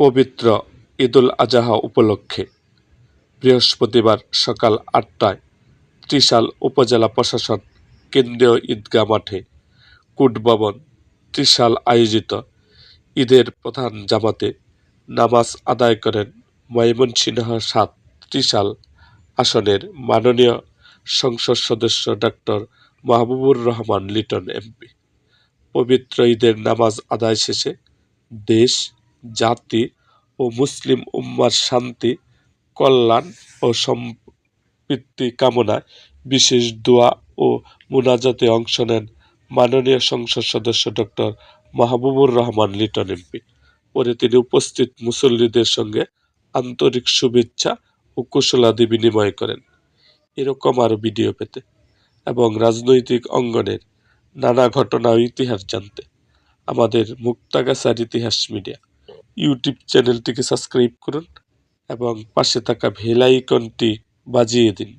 পবিত্র ঈদুল আজহা উপলক্ষে বৃহস্পতিবার সকাল ৮টায় ত্রিশাল উপজেলা প্রশাসন কেন্দ্রীয় ঈদগাহ মাঠে কুট ভবন ত্রিশাল আয়োজিত ঈদের প্রধান জামাতে নামাজ আদায় করেন ময়মনসিংহ ৭ ত্রিশাল আসনের মাননীয় সংসদ সদস্য ডক্টর মাহবুবুর রহমান লিটন এমপি। পবিত্র ঈদের নামাজ আদায় শেষে দেশ, জাতি ও মুসলিম উম্মার শান্তি, কল্যাণ ও সম্পৃক্তি কামনায় বিশেষ দোয়া ও মুনাজাতে অংশ নেন মাননীয় সংসদ সদস্য ডক্টর মাহবুবুর রহমান লিটন এমপি। পরে তিনি উপস্থিত মুসল্লিদের সঙ্গে আন্তরিক শুভেচ্ছা ও কুশলাদি বিনিময় করেন। এরকম আরও ভিডিও পেতে এবং রাজনৈতিক অঙ্গনের নানা ঘটনা ও ইতিহাস জানতে আমাদের মুক্তাগাছার ইতিহাস মিডিয়া ইউটিউব চ্যানেলটিকে সাবস্ক্রাইব করুন এবং পাশে থাকা বেল আইকনটি বাজিয়ে দিন।